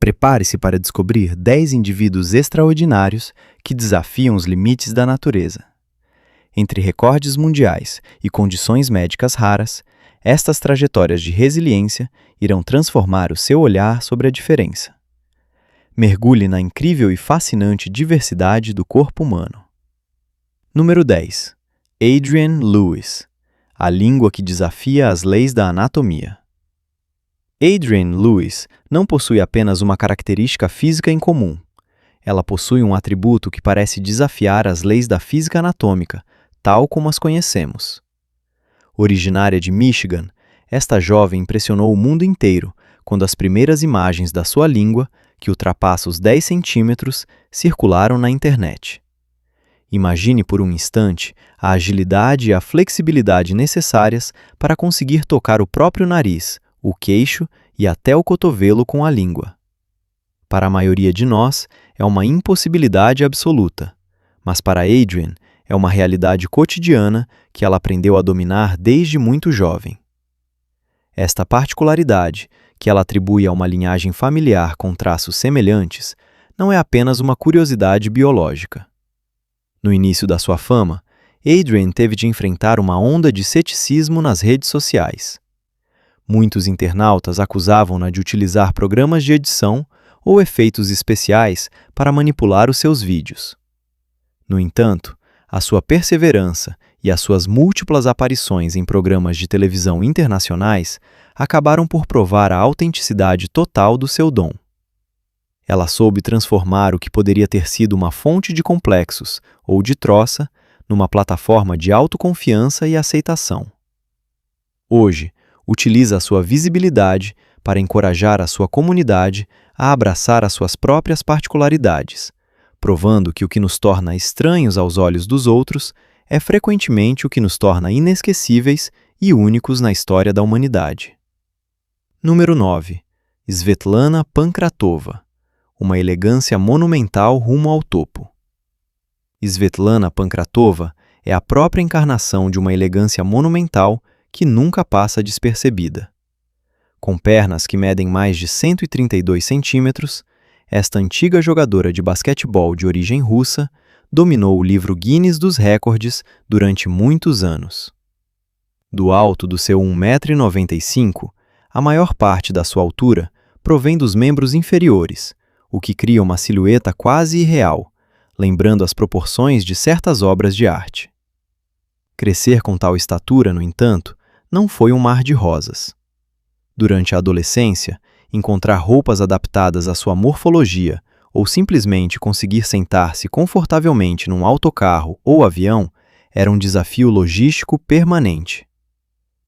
Prepare-se para descobrir 10 indivíduos extraordinários que desafiam os limites da natureza. Entre recordes mundiais e condições médicas raras, estas trajetórias de resiliência irão transformar o seu olhar sobre a diferença. Mergulhe na incrível e fascinante diversidade do corpo humano. Número 10. Adrienne Lewis, a língua que desafia as leis da anatomia. Adrienne Lewis não possui apenas uma característica física em comum. Ela possui um atributo que parece desafiar as leis da física anatômica, tal como as conhecemos. Originária de Michigan, esta jovem impressionou o mundo inteiro quando as primeiras imagens da sua língua, que ultrapassa os 10 centímetros, circularam na internet. Imagine por um instante a agilidade e a flexibilidade necessárias para conseguir tocar o próprio nariz, o queixo e até o cotovelo com a língua. Para a maioria de nós, é uma impossibilidade absoluta, mas para Adrienne é uma realidade cotidiana que ela aprendeu a dominar desde muito jovem. Esta particularidade, que ela atribui a uma linhagem familiar com traços semelhantes, não é apenas uma curiosidade biológica. No início da sua fama, Adrienne teve de enfrentar uma onda de ceticismo nas redes sociais. Muitos internautas acusavam-na de utilizar programas de edição ou efeitos especiais para manipular os seus vídeos. No entanto, a sua perseverança e as suas múltiplas aparições em programas de televisão internacionais acabaram por provar a autenticidade total do seu dom. Ela soube transformar o que poderia ter sido uma fonte de complexos ou de troça numa plataforma de autoconfiança e aceitação. Hoje, utiliza a sua visibilidade para encorajar a sua comunidade a abraçar as suas próprias particularidades, provando que o que nos torna estranhos aos olhos dos outros é frequentemente o que nos torna inesquecíveis e únicos na história da humanidade. Número 9. Svetlana Pankratova, uma elegância monumental rumo ao topo. Svetlana Pankratova é a própria encarnação de uma elegância monumental que nunca passa despercebida. Com pernas que medem mais de 132 centímetros, esta antiga jogadora de basquetebol de origem russa dominou o livro Guinness dos Recordes durante muitos anos. Do alto do seu 1,95 m, a maior parte da sua altura provém dos membros inferiores, o que cria uma silhueta quase irreal, lembrando as proporções de certas obras de arte. Crescer com tal estatura, no entanto, não foi um mar de rosas. Durante a adolescência, encontrar roupas adaptadas à sua morfologia ou simplesmente conseguir sentar-se confortavelmente num autocarro ou avião era um desafio logístico permanente.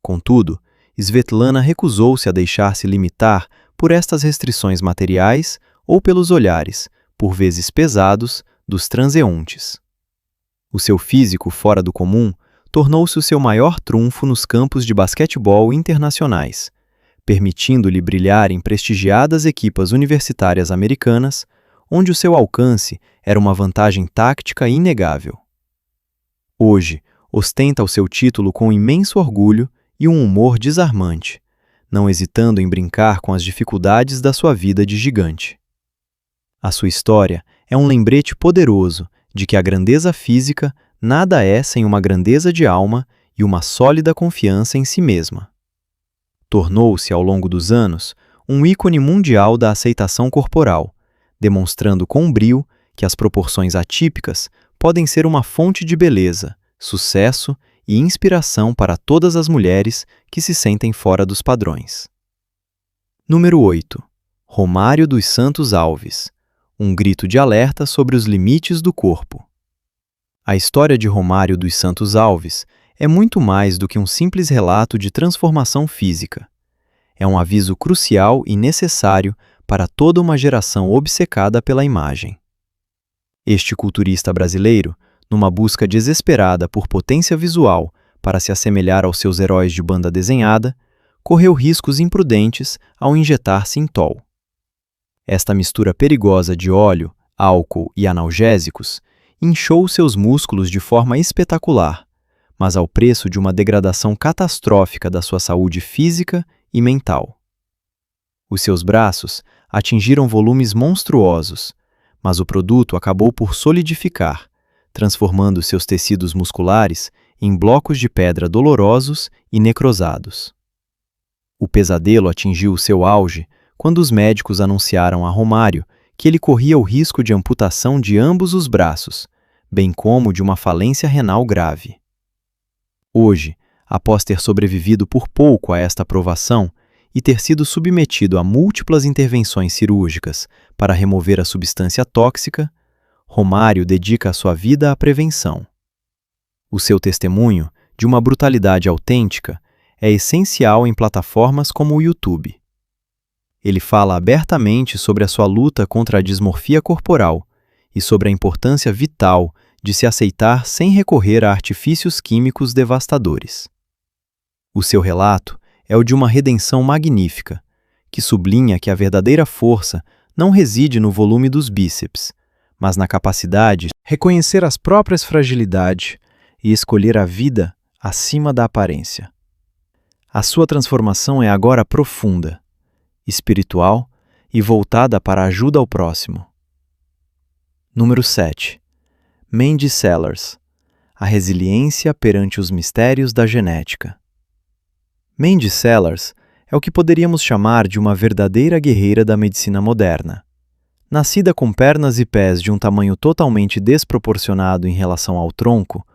Contudo, Svetlana recusou-se a deixar-se limitar por estas restrições materiais ou pelos olhares, por vezes pesados, dos transeuntes. O seu físico fora do comum tornou-se o seu maior trunfo nos campos de basquetebol internacionais, permitindo-lhe brilhar em prestigiadas equipas universitárias americanas, onde o seu alcance era uma vantagem tática inegável. Hoje, ostenta o seu título com imenso orgulho e um humor desarmante, não hesitando em brincar com as dificuldades da sua vida de gigante. A sua história é um lembrete poderoso de que a grandeza física nada é sem uma grandeza de alma e uma sólida confiança em si mesma. Tornou-se, ao longo dos anos, um ícone mundial da aceitação corporal, demonstrando com brio que as proporções atípicas podem ser uma fonte de beleza, sucesso e inspiração para todas as mulheres que se sentem fora dos padrões. Número 8. Romário dos Santos Alves, um grito de alerta sobre os limites do corpo. A história de Romário dos Santos Alves é muito mais do que um simples relato de transformação física. É um aviso crucial e necessário para toda uma geração obcecada pela imagem. Este culturista brasileiro, numa busca desesperada por potência visual para se assemelhar aos seus heróis de banda desenhada, correu riscos imprudentes ao injetar Sintol. Esta mistura perigosa de óleo, álcool e analgésicos inchou seus músculos de forma espetacular, mas ao preço de uma degradação catastrófica da sua saúde física e mental. Os seus braços atingiram volumes monstruosos, mas o produto acabou por solidificar, transformando seus tecidos musculares em blocos de pedra dolorosos e necrosados. O pesadelo atingiu o seu auge quando os médicos anunciaram a Romário que ele corria o risco de amputação de ambos os braços, bem como de uma falência renal grave. Hoje, após ter sobrevivido por pouco a esta provação e ter sido submetido a múltiplas intervenções cirúrgicas para remover a substância tóxica, Romário dedica a sua vida à prevenção. O seu testemunho, de uma brutalidade autêntica, é essencial em plataformas como o YouTube. Ele fala abertamente sobre a sua luta contra a dismorfia corporal e sobre a importância vital de se aceitar sem recorrer a artifícios químicos devastadores. O seu relato é o de uma redenção magnífica, que sublinha que a verdadeira força não reside no volume dos bíceps, mas na capacidade de reconhecer as próprias fragilidades e escolher a vida acima da aparência. A sua transformação é agora profunda, espiritual e voltada para a ajuda ao próximo. Número 7. Mandy Sellers. A resiliência perante os mistérios da genética. Mandy Sellers é o que poderíamos chamar de uma verdadeira guerreira da medicina moderna. Nascida com pernas e pés de um tamanho totalmente desproporcionado em relação ao tronco,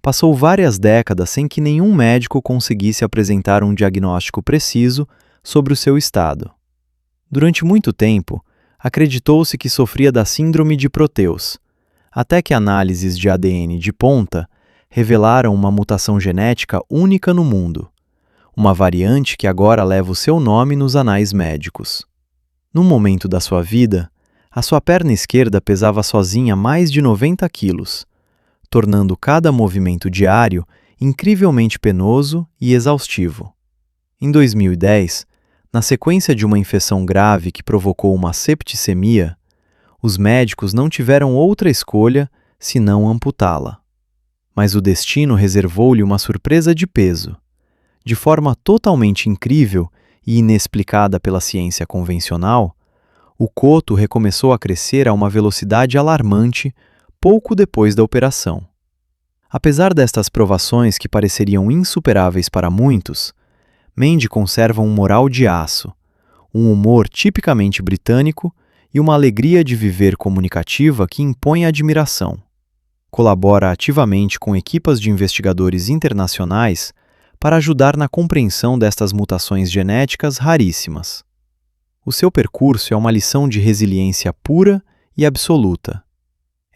passou várias décadas sem que nenhum médico conseguisse apresentar um diagnóstico preciso sobre o seu estado. Durante muito tempo, acreditou-se que sofria da síndrome de Proteus, até que análises de ADN de ponta revelaram uma mutação genética única no mundo, uma variante que agora leva o seu nome nos anais médicos. Num momento da sua vida, a sua perna esquerda pesava sozinha mais de 90 quilos, tornando cada movimento diário incrivelmente penoso e exaustivo. Em 2010, na sequência de uma infecção grave que provocou uma septicemia, os médicos não tiveram outra escolha senão amputá-la. Mas o destino reservou-lhe uma surpresa de peso. De forma totalmente incrível e inexplicada pela ciência convencional, o coto recomeçou a crescer a uma velocidade alarmante pouco depois da operação. Apesar destas provações que pareceriam insuperáveis para muitos, Mandy conserva um moral de aço, um humor tipicamente britânico e uma alegria de viver comunicativa que impõe admiração. Colabora ativamente com equipas de investigadores internacionais para ajudar na compreensão destas mutações genéticas raríssimas. O seu percurso é uma lição de resiliência pura e absoluta.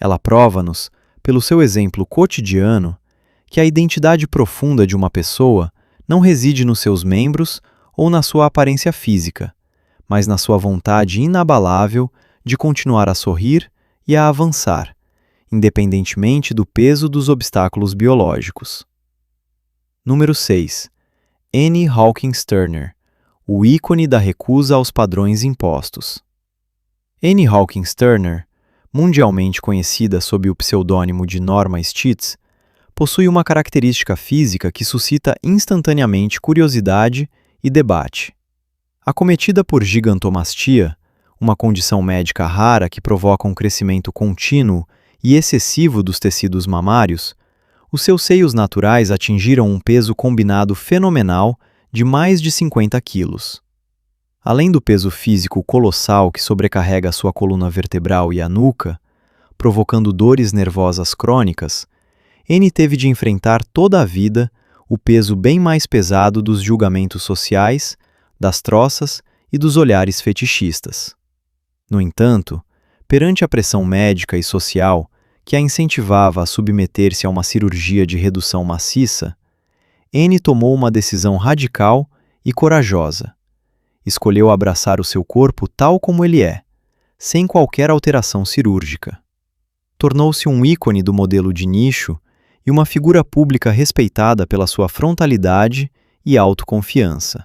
Ela prova-nos, pelo seu exemplo cotidiano, que a identidade profunda de uma pessoa não reside nos seus membros ou na sua aparência física, mas na sua vontade inabalável de continuar a sorrir e a avançar, independentemente do peso dos obstáculos biológicos. Número 6. Annie Hawkins Turner, o ícone da recusa aos padrões impostos. Annie Hawkins Turner, mundialmente conhecida sob o pseudônimo de Norma Stitz, possui uma característica física que suscita instantaneamente curiosidade e debate. Acometida por gigantomastia, uma condição médica rara que provoca um crescimento contínuo e excessivo dos tecidos mamários, os seus seios naturais atingiram um peso combinado fenomenal de mais de 50 quilos. Além do peso físico colossal que sobrecarrega sua coluna vertebral e a nuca, provocando dores nervosas crônicas, Annie teve de enfrentar toda a vida o peso bem mais pesado dos julgamentos sociais, das troças e dos olhares fetichistas. No entanto, perante a pressão médica e social que a incentivava a submeter-se a uma cirurgia de redução maciça, Annie tomou uma decisão radical e corajosa. Escolheu abraçar o seu corpo tal como ele é, sem qualquer alteração cirúrgica. Tornou-se um ícone do modelo de nicho e uma figura pública respeitada pela sua frontalidade e autoconfiança.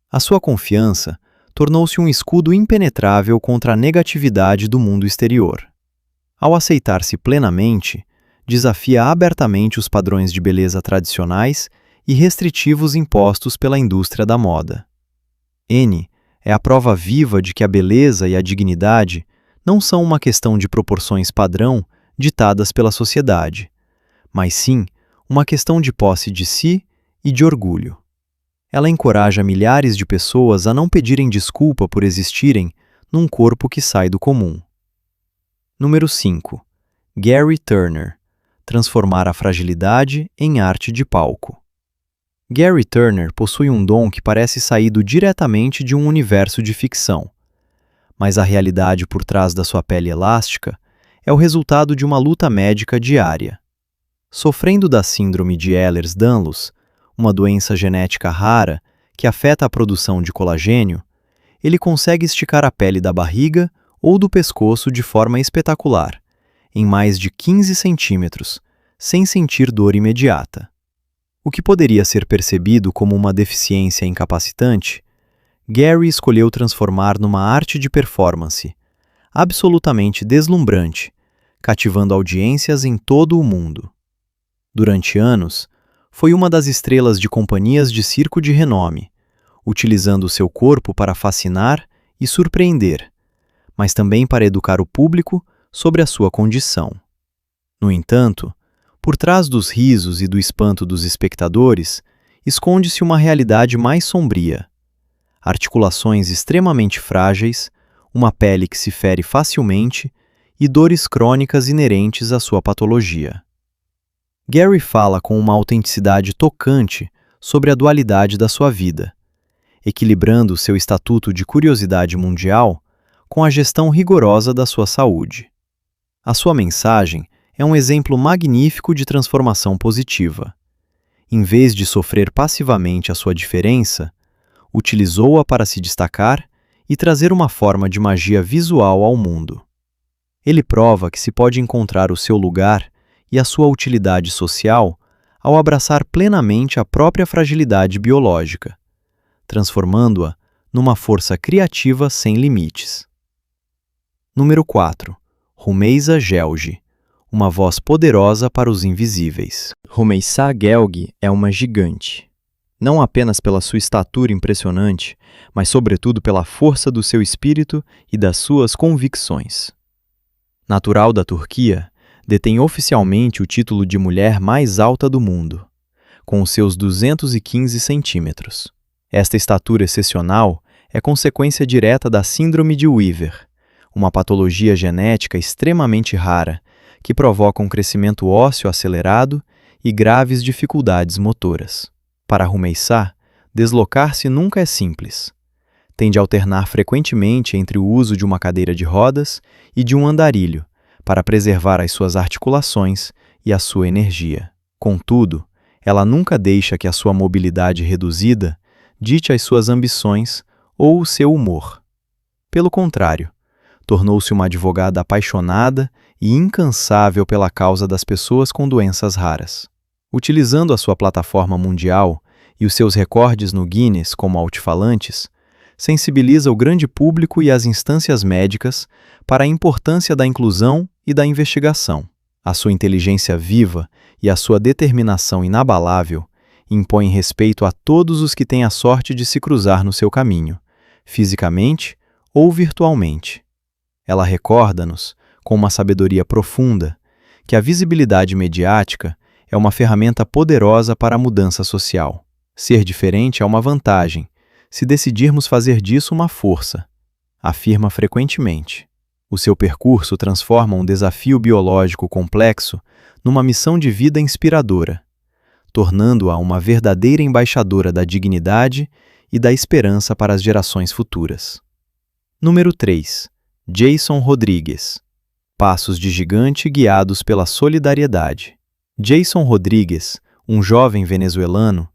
A sua confiança tornou-se um escudo impenetrável contra a negatividade do mundo exterior. Ao aceitar-se plenamente, desafia abertamente os padrões de beleza tradicionais e restritivos impostos pela indústria da moda. Annie é a prova viva de que a beleza e a dignidade não são uma questão de proporções padrão ditadas pela sociedade, mas sim uma questão de posse de si e de orgulho. Ela encoraja milhares de pessoas a não pedirem desculpa por existirem num corpo que sai do comum. Número 5. Gary Turner. Transformar a fragilidade em arte de palco. Gary Turner possui um dom que parece saído diretamente de um universo de ficção, mas a realidade por trás da sua pele elástica é o resultado de uma luta médica diária. Sofrendo da síndrome de Ehlers-Danlos, uma doença genética rara que afeta a produção de colagênio, ele consegue esticar a pele da barriga ou do pescoço de forma espetacular, em mais de 15 centímetros, sem sentir dor imediata. O que poderia ser percebido como uma deficiência incapacitante, Gary escolheu transformar numa arte de performance, absolutamente deslumbrante, cativando audiências em todo o mundo. Durante anos, foi uma das estrelas de companhias de circo de renome, utilizando seu corpo para fascinar e surpreender, mas também para educar o público sobre a sua condição. No entanto, por trás dos risos e do espanto dos espectadores, esconde-se uma realidade mais sombria. Articulações extremamente frágeis, uma pele que se fere facilmente e dores crônicas inerentes à sua patologia. Gary fala com uma autenticidade tocante sobre a dualidade da sua vida, equilibrando seu estatuto de curiosidade mundial com a gestão rigorosa da sua saúde. A sua mensagem é um exemplo magnífico de transformação positiva. Em vez de sofrer passivamente a sua diferença, utilizou-a para se destacar e trazer uma forma de magia visual ao mundo. Ele prova que se pode encontrar o seu lugar e a sua utilidade social ao abraçar plenamente a própria fragilidade biológica, transformando-a numa força criativa sem limites. Número 4. Rumeisa Gelgi. Uma voz poderosa para os invisíveis. Rumeisa Gelgi é uma gigante. Não apenas pela sua estatura impressionante, mas sobretudo pela força do seu espírito e das suas convicções. Natural da Turquia, detém oficialmente o título de mulher mais alta do mundo, com os seus 215 centímetros. Esta estatura excepcional é consequência direta da Síndrome de Weaver, uma patologia genética extremamente rara que provoca um crescimento ósseo acelerado e graves dificuldades motoras. Para Rumeisa, deslocar-se nunca é simples. Tem de alternar frequentemente entre o uso de uma cadeira de rodas e de um andarilho, para preservar as suas articulações e a sua energia. Contudo, ela nunca deixa que a sua mobilidade reduzida dite as suas ambições ou o seu humor. Pelo contrário, tornou-se uma advogada apaixonada e incansável pela causa das pessoas com doenças raras. Utilizando a sua plataforma mundial e os seus recordes no Guinness como altifalantes, sensibiliza o grande público e as instâncias médicas para a importância da inclusão e da investigação. A sua inteligência viva e a sua determinação inabalável impõem respeito a todos os que têm a sorte de se cruzar no seu caminho, fisicamente ou virtualmente. Ela recorda-nos, com uma sabedoria profunda, que a visibilidade mediática é uma ferramenta poderosa para a mudança social. Ser diferente é uma vantagem, se decidirmos fazer disso uma força, afirma frequentemente. O seu percurso transforma um desafio biológico complexo numa missão de vida inspiradora, tornando-a uma verdadeira embaixadora da dignidade e da esperança para as gerações futuras. Número 3. Jason Rodrigues. Passos de gigante guiados pela solidariedade. Jason Rodrigues, um jovem venezuelano,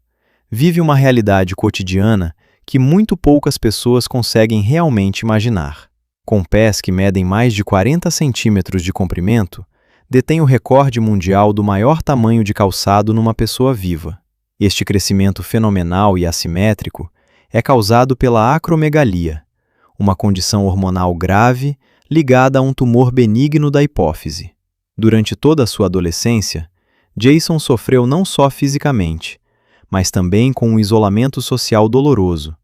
vive uma realidade cotidiana que muito poucas pessoas conseguem realmente imaginar. Com pés que medem mais de 40 centímetros de comprimento, detém o recorde mundial do maior tamanho de calçado numa pessoa viva. Este crescimento fenomenal e assimétrico é causado pela acromegalia, uma condição hormonal grave ligada a um tumor benigno da hipófise. Durante toda a sua adolescência, Jason sofreu não só fisicamente, mas também com um isolamento social doloroso,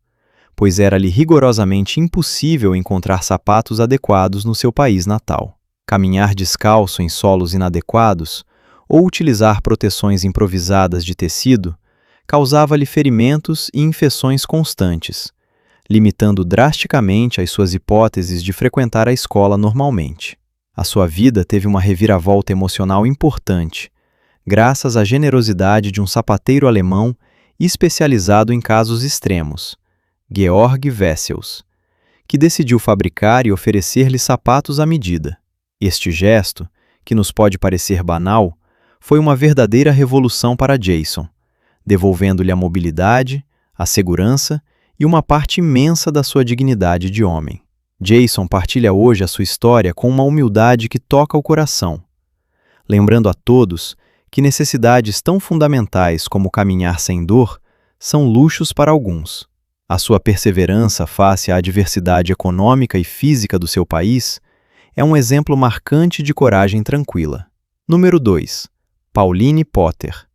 pois era-lhe rigorosamente impossível encontrar sapatos adequados no seu país natal. Caminhar descalço em solos inadequados ou utilizar proteções improvisadas de tecido causava-lhe ferimentos e infecções constantes, limitando drasticamente as suas hipóteses de frequentar a escola normalmente. A sua vida teve uma reviravolta emocional importante, graças à generosidade de um sapateiro alemão especializado em casos extremos, Georg Wessels, que decidiu fabricar e oferecer-lhe sapatos à medida. Este gesto, que nos pode parecer banal, foi uma verdadeira revolução para Jason, devolvendo-lhe a mobilidade, a segurança e uma parte imensa da sua dignidade de homem. Jason partilha hoje a sua história com uma humildade que toca o coração, lembrando a todos que necessidades tão fundamentais como caminhar sem dor são luxos para alguns. A sua perseverança face à adversidade econômica e física do seu país é um exemplo marcante de coragem tranquila. Número 2. Pauline Potter.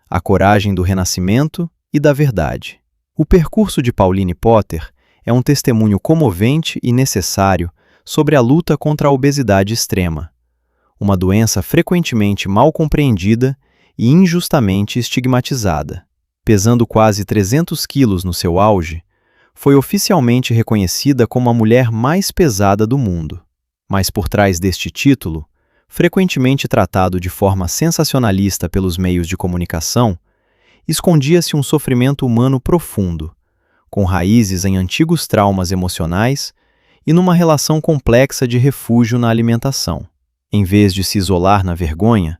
A coragem do renascimento e da verdade. O percurso de Pauline Potter é um testemunho comovente e necessário sobre a luta contra a obesidade extrema, uma doença frequentemente mal compreendida e injustamente estigmatizada. Pesando quase 300 quilos no seu auge, foi oficialmente reconhecida como a mulher mais pesada do mundo. Mas por trás deste título, frequentemente tratado de forma sensacionalista pelos meios de comunicação, escondia-se um sofrimento humano profundo, com raízes em antigos traumas emocionais e numa relação complexa de refúgio na alimentação. Em vez de se isolar na vergonha,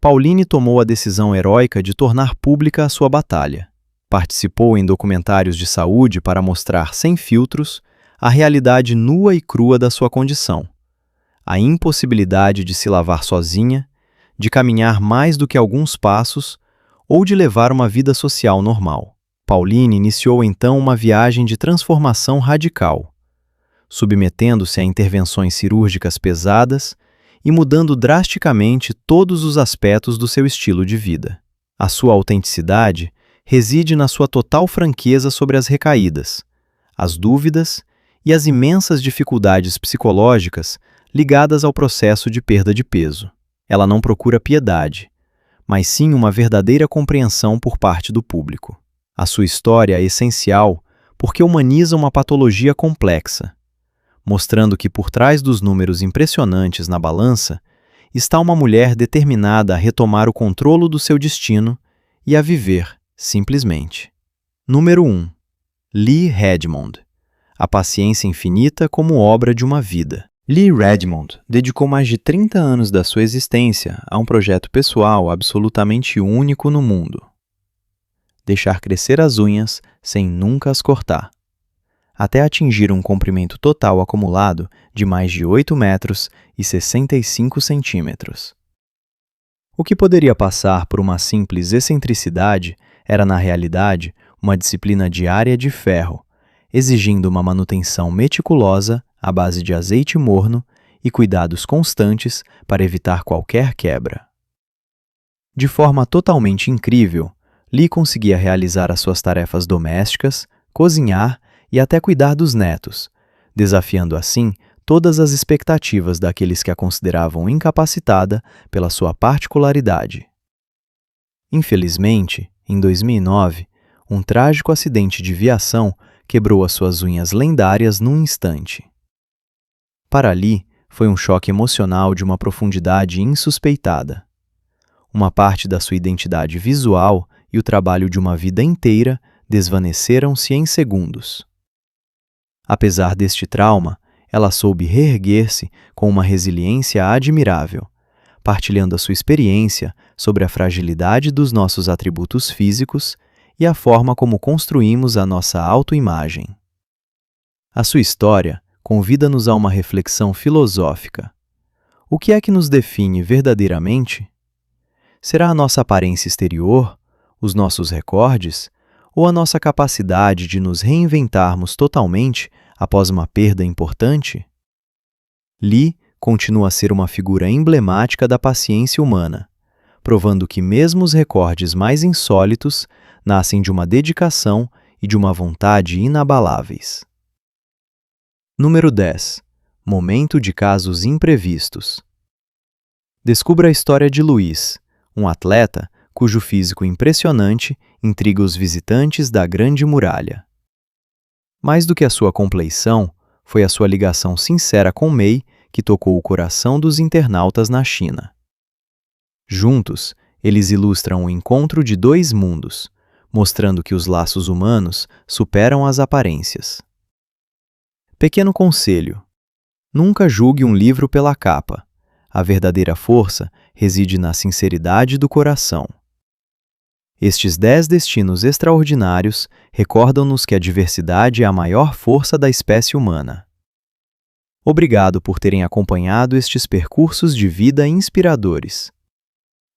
Pauline tomou a decisão heróica de tornar pública a sua batalha. Participou em documentários de saúde para mostrar sem filtros a realidade nua e crua da sua condição, a impossibilidade de se lavar sozinha, de caminhar mais do que alguns passos ou de levar uma vida social normal. Pauline iniciou então uma viagem de transformação radical, submetendo-se a intervenções cirúrgicas pesadas e mudando drasticamente todos os aspectos do seu estilo de vida. A sua autenticidade reside na sua total franqueza sobre as recaídas, as dúvidas e as imensas dificuldades psicológicas ligadas ao processo de perda de peso. Ela não procura piedade, mas sim uma verdadeira compreensão por parte do público. A sua história é essencial porque humaniza uma patologia complexa, mostrando que por trás dos números impressionantes na balança está uma mulher determinada a retomar o controle do seu destino e a viver, simplesmente. Número 1. Lee Redmond. A paciência infinita como obra de uma vida. Lee Redmond dedicou mais de 30 anos da sua existência a um projeto pessoal absolutamente único no mundo: deixar crescer as unhas sem nunca as cortar, até atingir um comprimento total acumulado de mais de 8 metros e 65 centímetros. O que poderia passar por uma simples excentricidade era, na realidade, uma disciplina diária de ferro, exigindo uma manutenção meticulosa à base de azeite morno e cuidados constantes para evitar qualquer quebra. De forma totalmente incrível, Lee conseguia realizar as suas tarefas domésticas, cozinhar e até cuidar dos netos, desafiando assim todas as expectativas daqueles que a consideravam incapacitada pela sua particularidade. Infelizmente, em 2009, um trágico acidente de viação quebrou as suas unhas lendárias num instante. Para Lee, foi um choque emocional de uma profundidade insuspeitada. Uma parte da sua identidade visual e o trabalho de uma vida inteira desvaneceram-se em segundos. Apesar deste trauma, ela soube reerguer-se com uma resiliência admirável, partilhando a sua experiência sobre a fragilidade dos nossos atributos físicos e a forma como construímos a nossa autoimagem. A sua história convida-nos a uma reflexão filosófica. O que é que nos define verdadeiramente? Será a nossa aparência exterior, os nossos recordes, ou a nossa capacidade de nos reinventarmos totalmente após uma perda importante? Lee continua a ser uma figura emblemática da paciência humana, provando que mesmo os recordes mais insólitos nascem de uma dedicação e de uma vontade inabaláveis. Número 10. Momento de casos imprevistos. Descubra a história de Luiz, um atleta cujo físico impressionante intriga os visitantes da Grande Muralha. Mais do que a sua compleição, foi a sua ligação sincera com Mei que tocou o coração dos internautas na China. Juntos, eles ilustram o encontro de dois mundos, mostrando que os laços humanos superam as aparências. Pequeno conselho: nunca julgue um livro pela capa. A verdadeira força reside na sinceridade do coração. Estes 10 destinos extraordinários recordam-nos que a diversidade é a maior força da espécie humana. Obrigado por terem acompanhado estes percursos de vida inspiradores.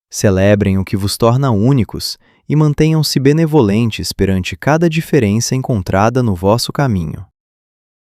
Celebrem o que vos torna únicos e mantenham-se benevolentes perante cada diferença encontrada no vosso caminho.